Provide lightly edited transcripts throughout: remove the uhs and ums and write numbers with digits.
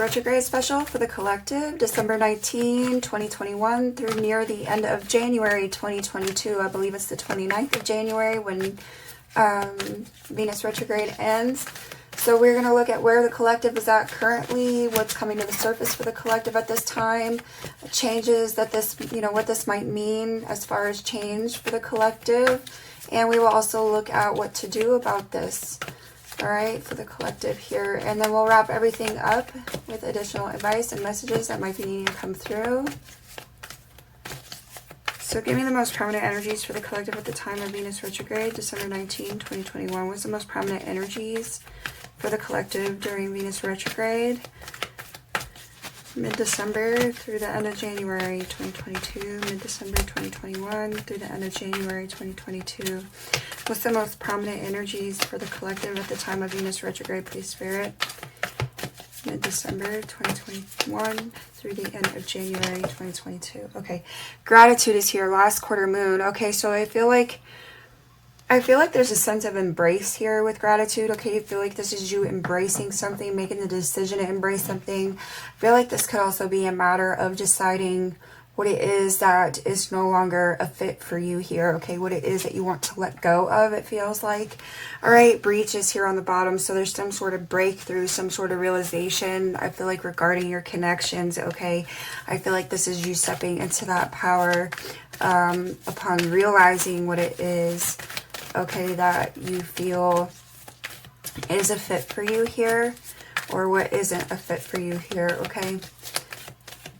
Retrograde special for the collective, December 19, 2021 through near the end of January 2022. I believe it's the 29th of January when Venus Retrograde ends. So we're going to look at where the collective is at currently, what's coming to the surface for the collective at this time, changes that this, what this might mean as far as change for the collective. And we will also look at what to do about this, all right, for the collective here. And then we'll wrap everything up with additional advice and messages that might be needing to come through. So give me the most prominent energies for the collective at the time of Venus Retrograde, December 19, 2021. What's the most prominent energies for the collective during Venus Retrograde? Mid-December through the end of January 2022. Mid-December 2021 through the end of January 2022. What's the most prominent energies for the collective at the time of Venus Retrograde, please, Spirit? Mid-December 2021 through the end of January 2022. Okay, gratitude is here, last quarter moon. Okay, so I feel like there's a sense of embrace here with gratitude. Okay, I feel like this is you embracing something, making the decision to embrace something. I feel like this could also be a matter of deciding what it is that is no longer a fit for you here. Okay, what it is that you want to let go of, it feels like. All right, breach is here on the bottom. So there's some sort of breakthrough, some sort of realization, I feel like, regarding your connections. Okay, I feel like this is you stepping into that power upon realizing what it is, okay, that you feel is a fit for you here, or what isn't a fit for you here. Okay,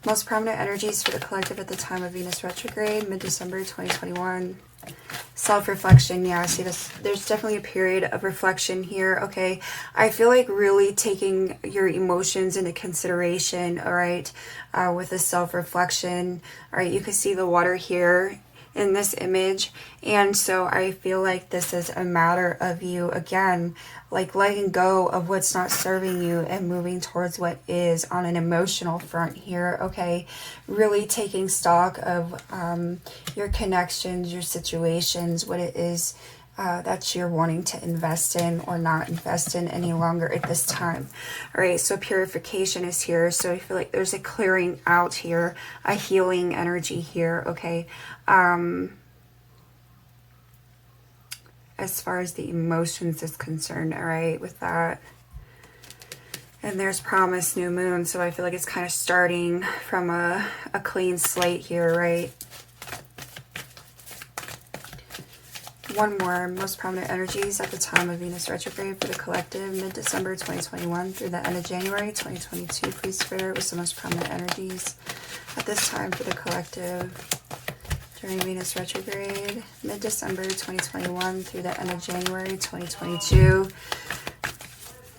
most prominent energies for the collective at the time of Venus Retrograde, mid-December 2021. Self-reflection. Yeah, I see this. There's definitely a period of reflection here. Okay, I feel like really taking your emotions into consideration. All right, with this self-reflection. All right, you can see the water here in this image, and so I feel like this is a matter of you, again, like letting go of what's not serving you and moving towards what is on an emotional front here. Okay, really taking stock of your connections, your situations, what it is that you're wanting to invest in or not invest in any longer at this time. All right, so purification is here. So I feel like there's a clearing out here, a healing energy here. Okay, as far as the emotions is concerned. All right, with that. And there's promise, new moon. So I feel like it's kind of starting from a clean slate here, right? One more, most prominent energies at the time of Venus Retrograde for the collective, mid-December 2021 through the end of January 2022. Please, Spirit, with the most prominent energies at this time for the collective during Venus Retrograde, mid-December 2021 through the end of January 2022.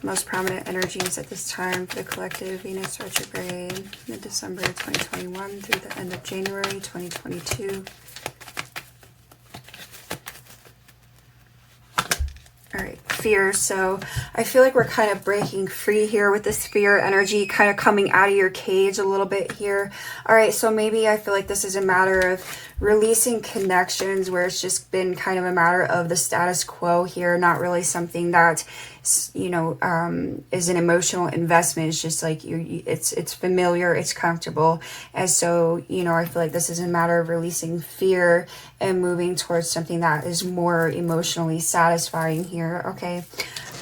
Most prominent energies at this time for the collective, Venus Retrograde, mid-December 2021 through the end of January 2022. All right, fear. So I feel like we're kind of breaking free here with this fear energy, kind of coming out of your cage a little bit here. All right, so maybe I feel like this is a matter of releasing connections where it's just been kind of a matter of the status quo here, not really something that, you know, is an emotional investment. It's just like it's familiar, it's comfortable. And so, you know, I feel like this is a matter of releasing fear and moving towards something that is more emotionally satisfying here. Okay,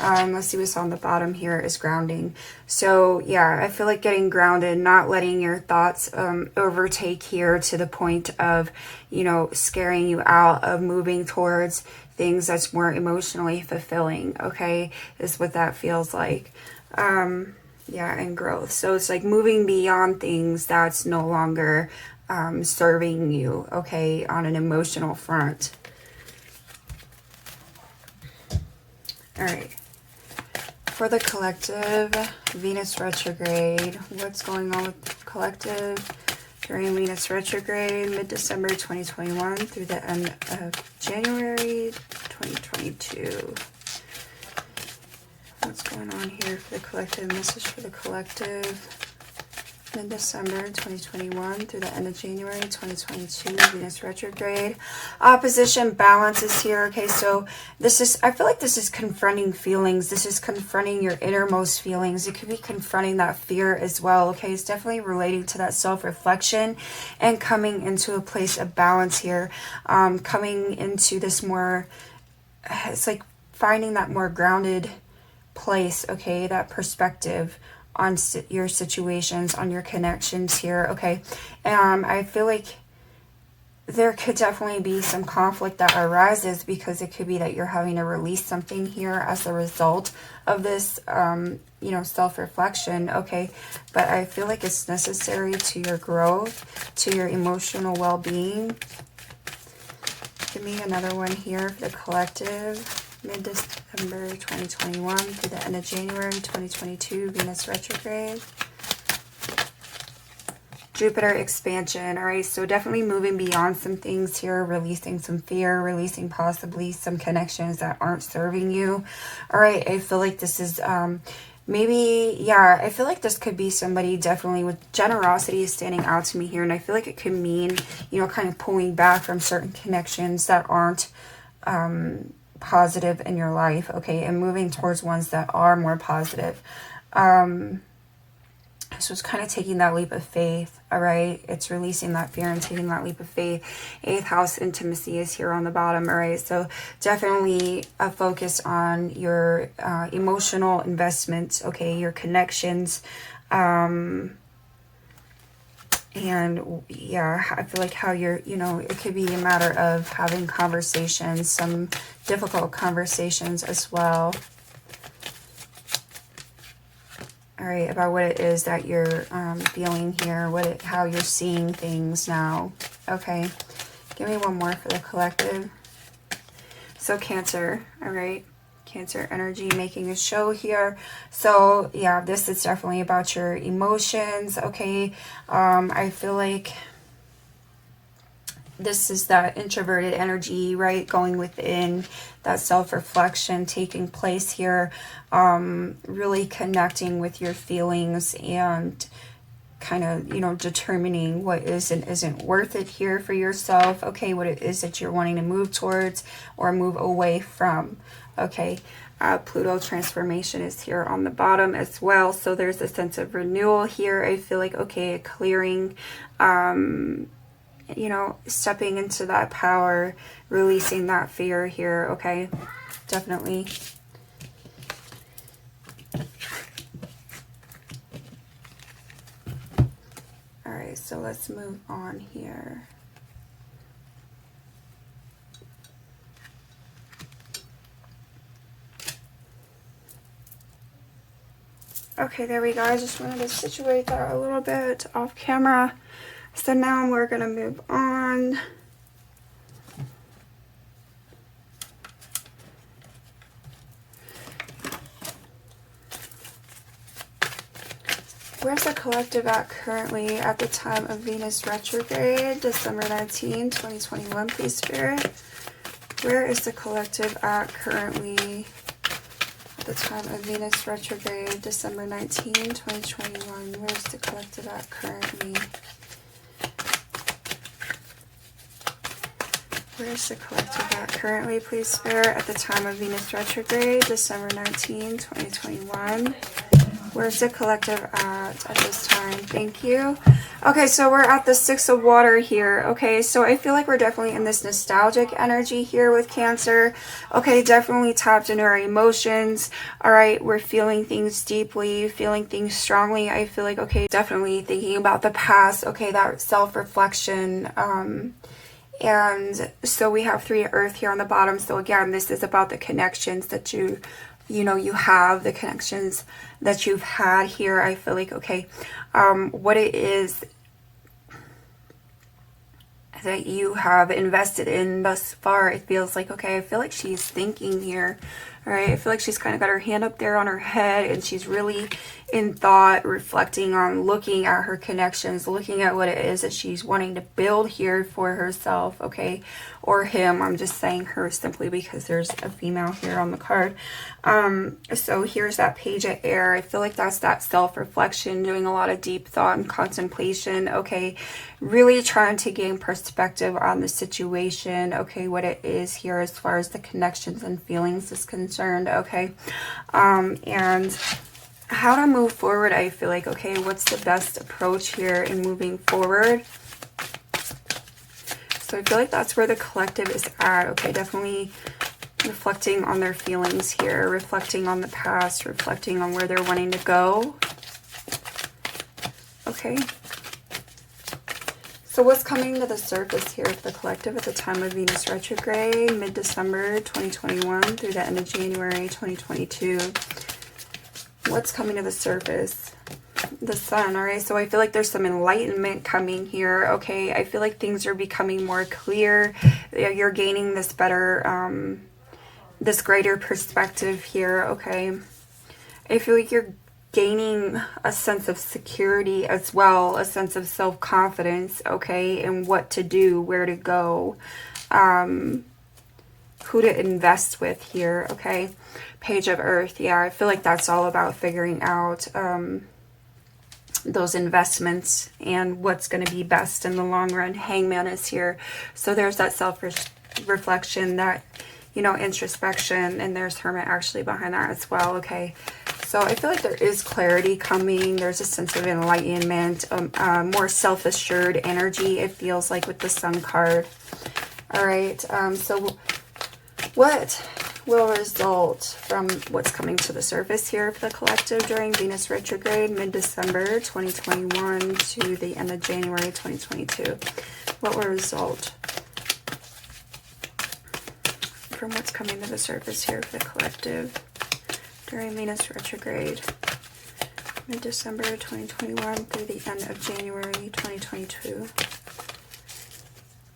let's see what's on the bottom here is grounding. So yeah, I feel like getting grounded, not letting your thoughts overtake here to the point of, you know, scaring you out of moving towards things that's more emotionally fulfilling. Okay, is what that feels like. Yeah, and growth. So it's like moving beyond things that's no longer serving you, okay, on an emotional front. All right, for the collective, Venus Retrograde, what's going on with the collective during Venus Retrograde, mid-December 2021 through the end of January 2022. What's going on here for the collective? Message for the collective. mid-December 2021 through the end of January 2022, Venus retrograde. Opposition balance is here. Okay, so this is, I feel like this is confronting feelings. This is confronting your innermost feelings. It could be confronting that fear as well. Okay, it's definitely relating to that self-reflection and coming into a place of balance here. Coming into this more, it's like finding that more grounded place, okay, that perspective on your situations, on your connections here, okay. I feel like there could definitely be some conflict that arises because it could be that you're having to release something here as a result of this, you know, self-reflection, okay. But I feel like it's necessary to your growth, to your emotional well-being. Give me another one here for the collective. Mid-December 2021 through the end of January 2022, Venus retrograde. Jupiter expansion. All right, so definitely moving beyond some things here, releasing some fear, releasing possibly some connections that aren't serving you. All right, I feel like this is maybe, yeah, I feel like this could be somebody definitely with generosity is standing out to me here. And I feel like it could mean, you know, kind of pulling back from certain connections that aren't positive in your life, okay, and moving towards ones that are more positive. So it's kind of taking that leap of faith, all right? It's releasing that fear and taking that leap of faith. 8th house intimacy is here on the bottom, all right? So definitely a focus on your emotional investments, okay, your connections, and yeah, I feel like how you're, you know, it could be a matter of having conversations, some difficult conversations as well. All right, about what it is that you're feeling here, how you're seeing things now. Okay, give me one more for the collective. So Cancer, all right. Cancer energy making a show here. So yeah, this is definitely about your emotions, okay. I feel like this is that introverted energy, right, going within, that self-reflection taking place here, really connecting with your feelings and kind of, you know, determining what is and isn't worth it here for yourself, okay, what it is that you're wanting to move towards or move away from, okay. Pluto transformation is here on the bottom as well, so there's a sense of renewal here. I feel like, okay, a clearing, you know, stepping into that power, releasing that fear here, okay, definitely. All right, so let's move on here. Okay, there we go. I just wanted to situate that a little bit off camera. So now we're going to move on. Where's the collective at currently at the time of Venus retrograde? December 19, 2021, please, Spirit. Where is the collective at currently at the time of Venus retrograde? December 19, 2021. Where's the collective at currently? Where's the collective at currently, please, Spirit, at the time of Venus retrograde, December 19, 2021? Where's the collective at this time? Thank you. Okay, so we're at the 6 of water here. Okay, so I feel like we're definitely in this nostalgic energy here with Cancer. Okay, definitely tapped into our emotions. All right, we're feeling things deeply, feeling things strongly. I feel like, okay, definitely thinking about the past. Okay, that self-reflection. And so we have 3 Earth here on the bottom. So again, this is about the connections that you have, the connections that you've had here. I feel like, okay, what it is that you have invested in thus far, it feels like, okay, I feel like she's thinking here, all right? I feel like she's kind of got her hand up there on her head and she's really in thought, reflecting on, looking at her connections, looking at what it is that she's wanting to build here for herself, okay, or him. I'm just saying her simply because there's a female here on the card. So here's that Page of Air. I feel like that's that self-reflection, doing a lot of deep thought and contemplation, okay, really trying to gain perspective on the situation, okay, what it is here as far as the connections and feelings is concerned, okay, and how to move forward. I feel like, okay, what's the best approach here in moving forward? So I feel like that's where the collective is at, okay, definitely reflecting on their feelings here, reflecting on the past, reflecting on where they're wanting to go, okay. So what's coming to the surface here for the collective at the time of Venus retrograde, mid-December 2021 through the end of January 2022? What's coming to the surface? The Sun, all right? So I feel like there's some enlightenment coming here, okay? I feel like things are becoming more clear. You're gaining this better, this greater perspective here, okay? I feel like you're gaining a sense of security as well, a sense of self-confidence, okay, and what to do, where to go, who to invest with here, okay. Page of Earth, yeah, I feel like that's all about figuring out those investments and what's going to be best in the long run. Hangman is here, so there's that self-reflection, that, you know, introspection, and there's Hermit actually behind that as well, okay. So I feel like there is clarity coming. There's a sense of enlightenment, more self-assured energy, it feels like, with the Sun card. All right, so what will result from what's coming to the surface here for the collective during Venus retrograde, mid-December 2021 to the end of January 2022? What will result from what's coming to the surface here for the collective during Venus retrograde, mid-December 2021 through the end of January 2022?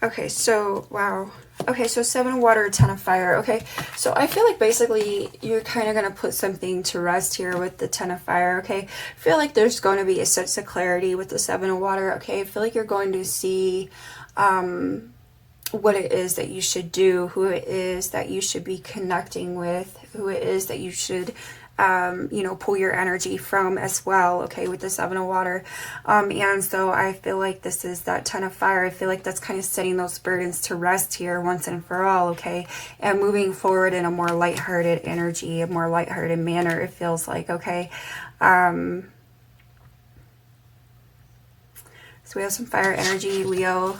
Okay, so, wow. Okay, so 7 of Water, 10 of Fire. Okay, so I feel like basically you're kind of going to put something to rest here with the 10 of Fire, okay? I feel like there's going to be a sense of clarity with the 7 of Water, okay? I feel like you're going to see what it is that you should do, who it is that you should be connecting with, who it is that you should you know, pull your energy from as well, okay, with the 7 of Water. And so I feel like this is that 10 of Fire. I feel like that's kind of setting those burdens to rest here once and for all, okay, and moving forward in a more lighthearted energy, a more lighthearted manner, it feels like, okay. So we have some fire energy, Leo,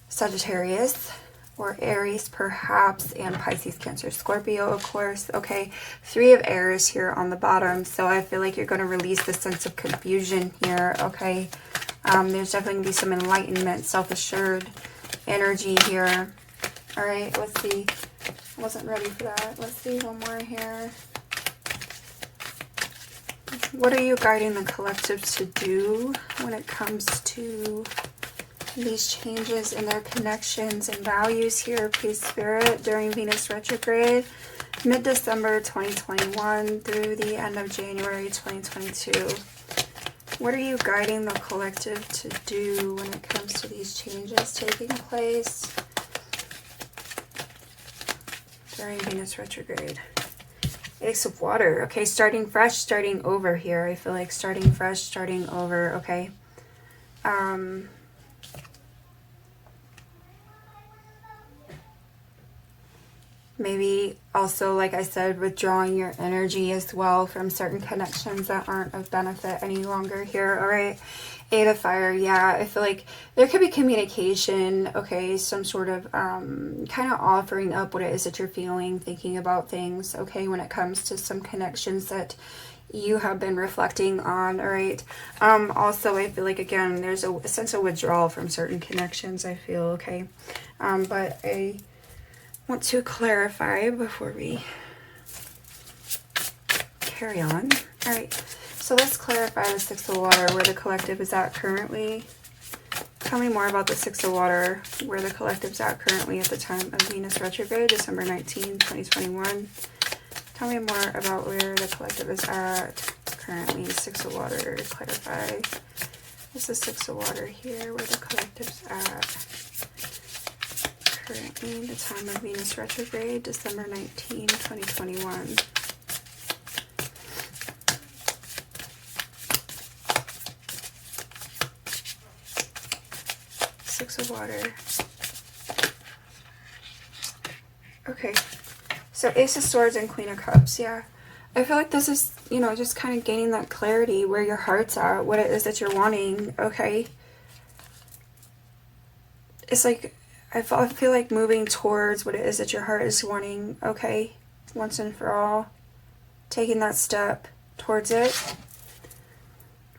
Sagittarius, or Aries perhaps, and Pisces, Cancer, Scorpio, of course, okay. 3 of Airs here on the bottom, so I feel like you're going to release the sense of confusion here, okay. There's definitely going to be some enlightenment, self-assured energy here. All right, let's see. I wasn't ready for that. Let's see one more here. What are you guiding the collective to do when it comes to these changes in their connections and values here, please, Spirit, during Venus retrograde, mid-December 2021 through the end of January 2022? What are you guiding the collective to do when it comes to these changes taking place during Venus retrograde? Ace of Water. Okay, starting fresh, starting over here. I feel like starting fresh, starting over, okay. Maybe also, like I said, withdrawing your energy as well from certain connections that aren't of benefit any longer here, all right? 8 of Fire, yeah, I feel like there could be communication, okay, some sort of kind of offering up what it is that you're feeling, thinking about things, okay, when it comes to some connections that you have been reflecting on, all right? Also, I feel like, again, there's a sense of withdrawal from certain connections, I feel, okay? But I want to clarify before we carry on. All right, so let's clarify the 6 of Water, where the collective is at currently. Tell me more about the 6 of Water, where the collective's at currently at the time of Venus retrograde, December 19, 2021. Tell me more about where the collective is at currently? Six of Water, clarify. What's the Six of Water here, where the collective's at? Currently, the time of Venus retrograde, December 19, 2021. Six of Water. Okay. So Ace of Swords and Queen of Cups, yeah. I feel like this is, you know, just kind of gaining that clarity where your heart's at, what it is that you're wanting, okay? It's like, I feel like moving towards what it is that your heart is wanting, okay? Once and for all. Taking that step towards it.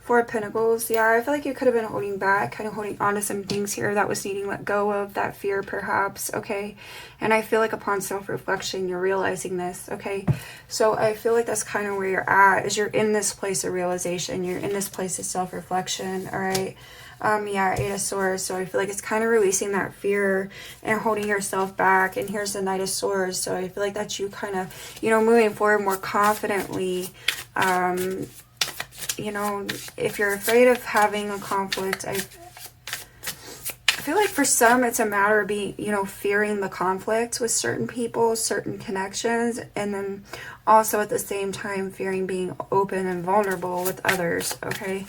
Four of Pentacles, yeah, I feel like you could have been holding back, kind of holding on to some things here that was needing let go of, that fear perhaps, okay? And I feel like upon self-reflection, you're realizing this, okay? So I feel like that's kind of where you're at, is you're in this place of realization, you're in this place of self-reflection, all right? Yeah, Eight of Swords, so I feel like it's kind of releasing that fear and holding yourself back, and here's the Knight of Swords, so I feel like that's you kind of, you know, moving forward more confidently, you know, if you're afraid of having a conflict, I feel like for some it's a matter of being, you know, fearing the conflict with certain people, certain connections, and then also at the same time fearing being open and vulnerable with others, okay?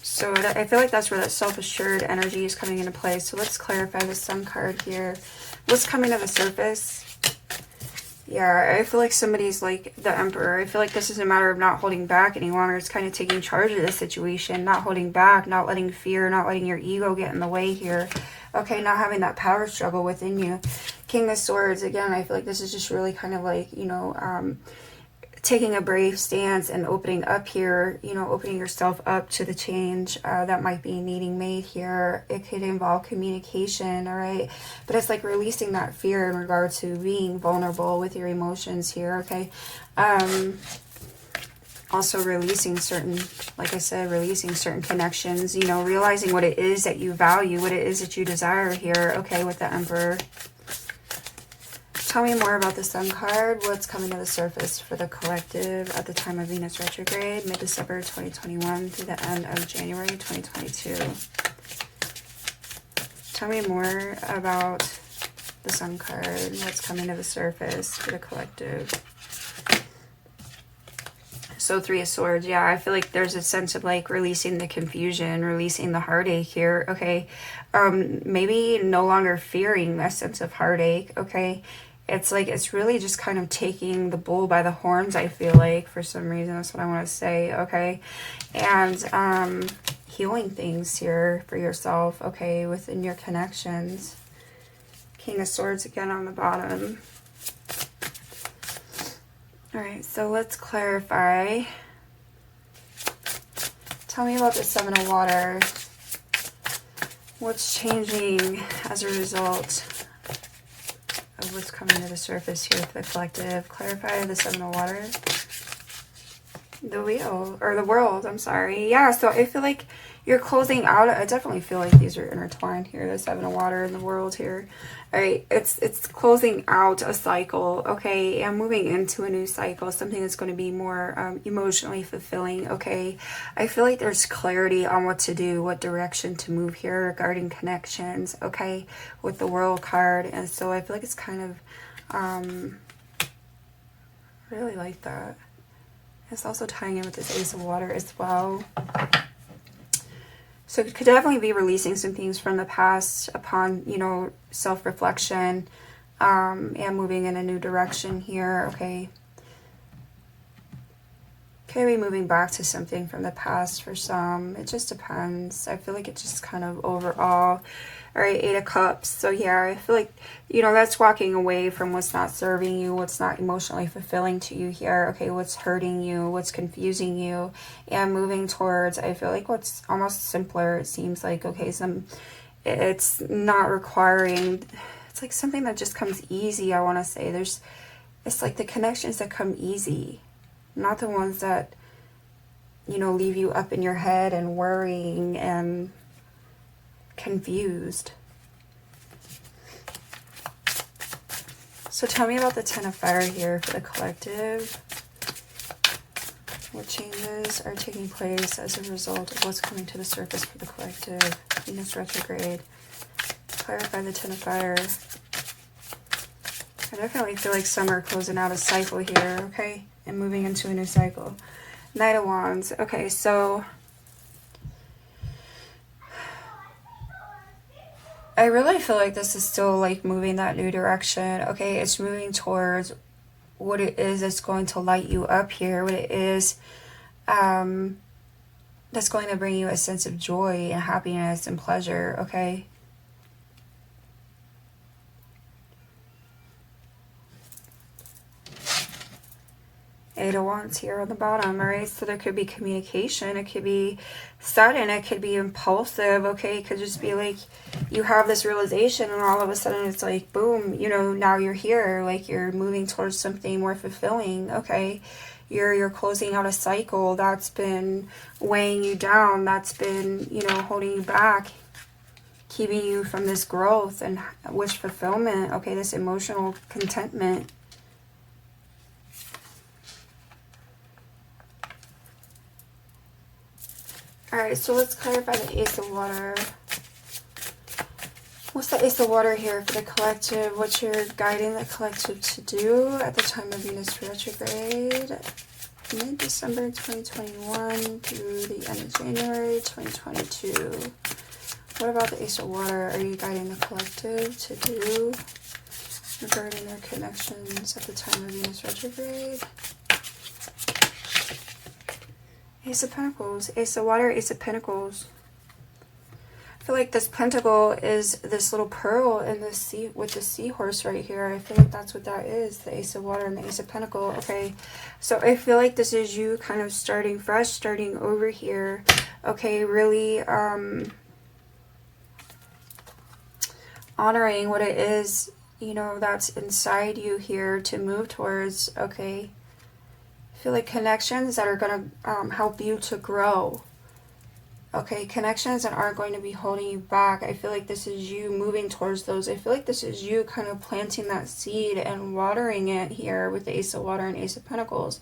So I feel like that's where that self-assured energy is coming into play. So let's clarify the Sun card here. What's coming to the surface? Yeah, I feel like somebody's like the Emperor. I feel like this is a matter of not holding back any longer. It's kind of taking charge of the situation, not holding back, not letting fear, not letting your ego get in the way here. Okay, not having that power struggle within you. King of Swords, again, I feel like this is just really kind of like, you know, taking a brave stance and opening up here, you know, opening yourself up to the change that might be needing made here. It could involve communication, all right? But it's like releasing that fear in regard to being vulnerable with your emotions here, okay? Also releasing certain, like I said, releasing certain connections, you know, realizing what it is that you value, what it is that you desire here, okay, with the Emperor. Tell me more about the Sun card. What's coming to the surface for the collective at the time of Venus retrograde, mid-December 2021 through the end of January 2022. Tell me more about the Sun card. What's coming to the surface for the collective. So Three of Swords. Yeah, I feel like there's a sense of like releasing the confusion, releasing the heartache here. Okay. Maybe no longer fearing a sense of heartache. Okay. It's like, it's really just kind of taking the bull by the horns, I feel like, for some reason. That's what I want to say, okay? And healing things here for yourself, okay, within your connections. King of Swords again on the bottom. All right, so let's clarify. Tell me about the Seven of Water. What's changing as a result of what's coming to the surface here for the collective? Clarify the Seven of Water. The Wheel, or the World, I'm sorry. Yeah, so I feel like you're closing out. I definitely feel like these are intertwined here, the Seven of Water and the World here. All right, it's closing out a cycle, okay, and moving into a new cycle, something that's going to be more emotionally fulfilling, okay. I feel like there's clarity on what to do, what direction to move here regarding connections, okay, with the World card. And so I feel like it's kind of, really like that. It's also tying in with this Ace of Water as well. So it could definitely be releasing some things from the past upon, you know, self-reflection, and moving in a new direction here, okay. Could be moving back to something from the past for some. It just depends. I feel like it just kind of overall. All right, Eight of Cups. So yeah, I feel like, you know, that's walking away from what's not serving you, what's not emotionally fulfilling to you here. Okay, what's hurting you, what's confusing you, and moving towards, I feel like, what's almost simpler. It seems like, okay, it's not requiring, it's like something that just comes easy, I want to say. It's like the connections that come easy, not the ones that, you know, leave you up in your head and worrying and confused. So So tell me about the Ten of Fire here for the collective. What changes are taking place as a result of what's coming to the surface for the collective? Venus retrograde. Clarify the Ten of Fire. I definitely feel like some are closing out a cycle here, okay? And moving into a new cycle. Knight of Wands. Okay, so I really feel like this is still like moving that new direction. Okay, it's moving towards what it is that's going to light you up here. What it is that's going to bring you a sense of joy and happiness and pleasure. Okay. Eight of Wands here on the bottom, all right? So there could be communication. It could be sudden. It could be impulsive, okay? It could just be like you have this realization and all of a sudden it's like, boom, you know, now you're here. Like you're moving towards something more fulfilling, okay? You're closing out a cycle that's been weighing you down, that's been, you know, holding you back, keeping you from this growth and wish fulfillment, okay? This emotional contentment. Alright, so let's clarify the Ace of Water. What's the Ace of Water here for the collective? What you're guiding the collective to do at the time of Venus retrograde? Mid-December 2021 through the end of January 2022. What about the Ace of Water are you guiding the collective to do regarding their connections at the time of Venus retrograde? Ace of Pentacles, Ace of Water, Ace of Pentacles. I feel like this pentacle is this little pearl in the sea with the seahorse right here. I feel like that's what that is, the Ace of Water and the Ace of Pentacle. Okay, so I feel like this is you kind of starting fresh, starting over here. Okay, really honoring what it is, you know, that's inside you here to move towards. Okay, I feel like connections that are going to help you to grow. Okay, connections that aren't going to be holding you back. I feel like this is you moving towards those. I feel like this is you kind of planting that seed and watering it here with the Ace of Water and Ace of Pentacles.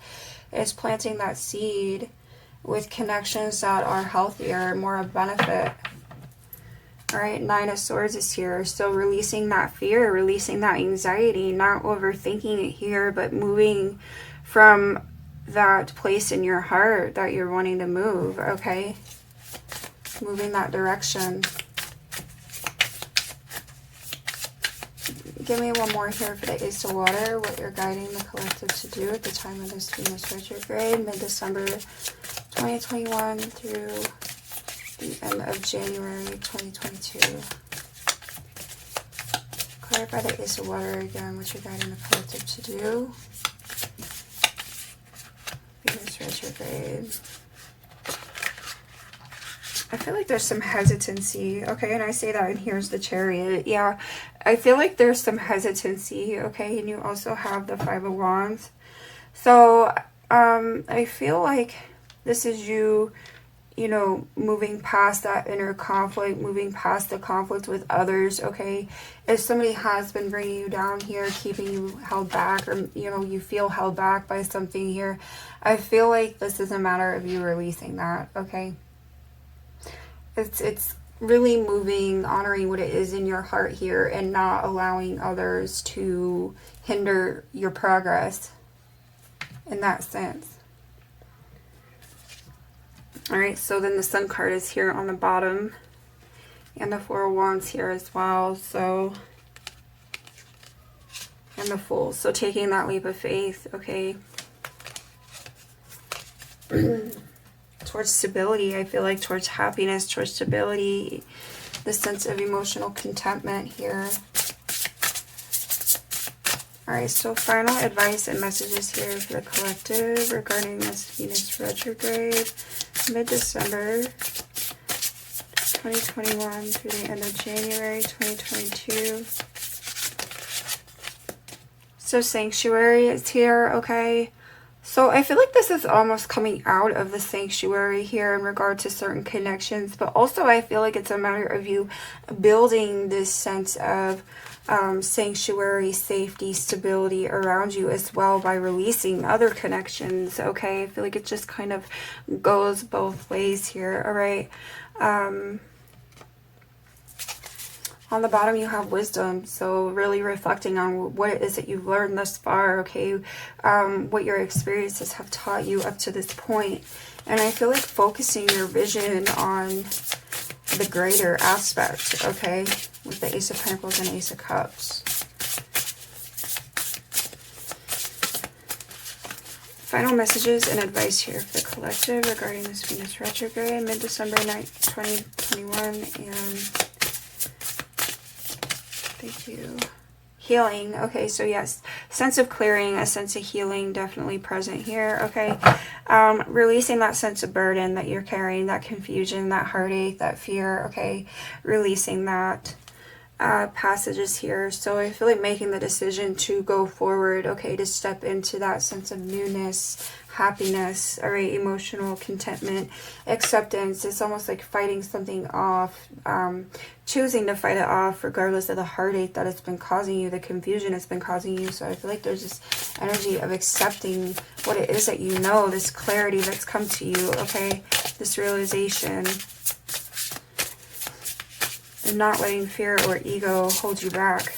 It's planting that seed with connections that are healthier, more of benefit. All right, Nine of Swords is here. So releasing that fear, releasing that anxiety, not overthinking it here, but moving from that place in your heart that you're wanting to move, okay? Moving that direction. Give me one more here for the Ace of Water, what you're guiding the collective to do at the time of this Venus retrograde, mid-December 2021 through the end of January 2022. Clarify the Ace of Water again, what you're guiding the collective to do. Venus retrograde. I feel like there's some hesitancy, okay, and I say that, and here's the Chariot. Yeah, I feel like there's some hesitancy, okay, and you also have the Five of Wands. So, I feel like this is you, you know, moving past that inner conflict, moving past the conflict with others, okay? If somebody has been bringing you down here, keeping you held back, or, you know, you feel held back by something here, I feel like this is a matter of you releasing that, okay? It's really moving, honoring what it is in your heart here and not allowing others to hinder your progress in that sense. All right, so then the Sun card is here on the bottom and the Four of Wands here as well. So, and the Fool. So taking that leap of faith, okay. Towards stability, I feel like, towards happiness, towards stability, the sense of emotional contentment here. All right, so final advice and messages here for the collective regarding this Venus retrograde, mid-December 2021 through the end of January 2022. So Sanctuary is here, okay? So I feel like this is almost coming out of the sanctuary here in regard to certain connections, but also I feel like it's a matter of you building this sense of sanctuary, safety, stability around you as well by releasing other connections. Okay, I feel like it just kind of goes both ways here. All right. On the bottom, you have wisdom. So really reflecting on what it is that you've learned thus far, okay? What your experiences have taught you up to this point. And I feel like focusing your vision on the greater aspect, okay? With the Ace of Pentacles and Ace of Cups. Final messages and advice here for the collective regarding this Venus retrograde, mid-December 2021, and thank you. Healing. Okay, so yes, sense of clearing, a sense of healing definitely present here. Okay, releasing that sense of burden that you're carrying, that confusion, that heartache, that fear. Okay, releasing that. Passages here. So I feel like making the decision to go forward, okay, to step into that sense of newness, happiness, all right, emotional contentment, acceptance. It's almost like fighting something off, choosing to fight it off regardless of the heartache that it's been causing you, the confusion it's been causing you. So I feel like there's this energy of accepting what it is that you know, this clarity that's come to you, okay, this realization. And not letting fear or ego hold you back.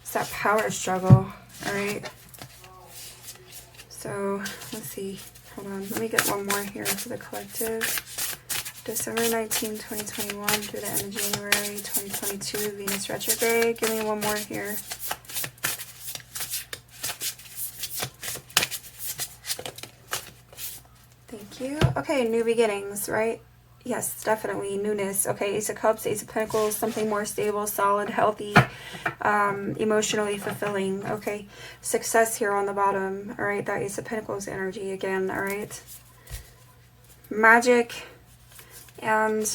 It's that power struggle, all right? So, let's see. Hold on. Let me get one more here for the collective. December 19, 2021 through the end of January 2022, Venus retrograde. Give me one more here. Thank you. Okay, new beginnings, right? Yes, definitely newness. Okay, Ace of Cups, Ace of Pentacles, something more stable, solid, healthy, emotionally fulfilling. Okay, success here on the bottom. All right, that Ace of Pentacles energy again. All right, magic and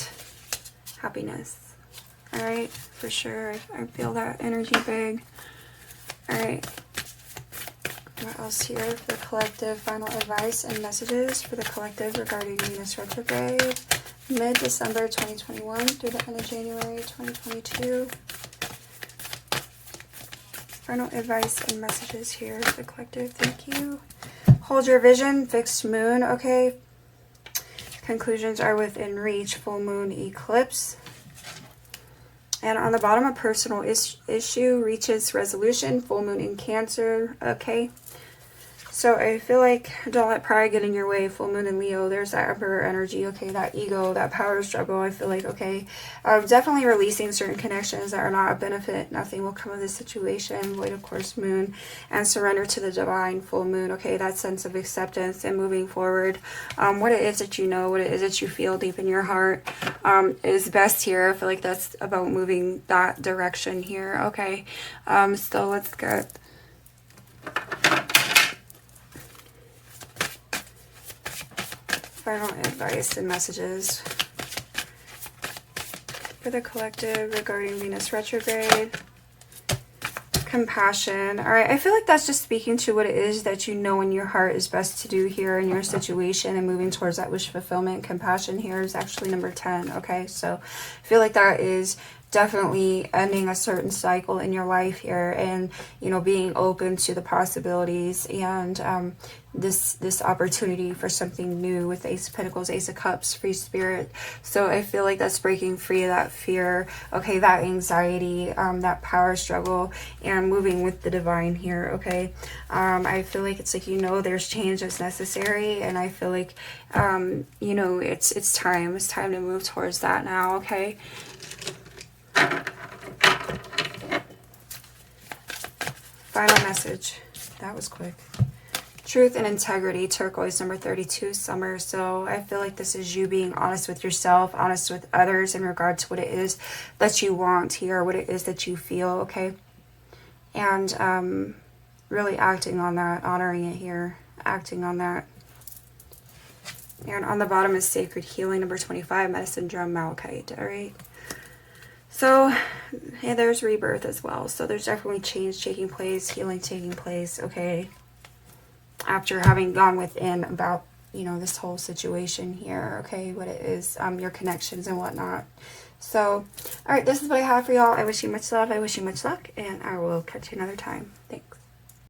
happiness. All right, for sure. I feel that energy big. All right. What else here for the collective? Final advice and messages for the collective regarding Venus retrograde. Mid-December 2021 through the end of January 2022. Final advice and messages here for the collective. Thank you. Hold your vision. Fixed moon. Okay. Conclusions are within reach. Full moon eclipse. And on the bottom, a personal issue reaches resolution. Full moon in Cancer. Okay. So I feel like don't let pride get in your way. Full moon in Leo. There's that Emperor energy. Okay, that ego, that power struggle. I feel like, okay, definitely releasing certain connections that are not a benefit. Nothing will come of this situation. Void, of course, moon. And surrender to the divine. Full moon. Okay, that sense of acceptance and moving forward. What it is that you know, what it is that you feel deep in your heart is best here. I feel like that's about moving that direction here. Okay, so let's get... final advice and messages for the collective regarding Venus retrograde. Compassion. All right, I feel like that's just speaking to what it is that you know in your heart is best to do here in your situation and moving towards that wish fulfillment. Compassion here is actually number 10. Okay, so I feel like that is definitely ending a certain cycle in your life here, and you know, being open to the possibilities and this opportunity for something new with Ace of Pentacles, Ace of Cups, free spirit. So I feel like that's breaking free of that fear, okay, that anxiety, that power struggle, and moving with the divine here. Okay, I feel like it's like, you know, there's change that's necessary, and I feel like you know, it's time to move towards that now. Okay. Final message. That was quick. Truth and integrity, turquoise, number 32, summer. So I feel like this is you being honest with yourself, honest with others in regard to what it is that you want here, what it is that you feel, okay? And really acting on that, honoring it here, acting on that. And on the bottom is sacred healing, number 25, medicine drum, malachite, all right? So, yeah, there's rebirth as well. So there's definitely change taking place, healing taking place, okay? After having gone within about, you know, this whole situation here, okay? What it is, your connections and whatnot. So, all right, this is what I have for y'all. I wish you much love. I wish you much luck. And I will catch you another time. Thanks.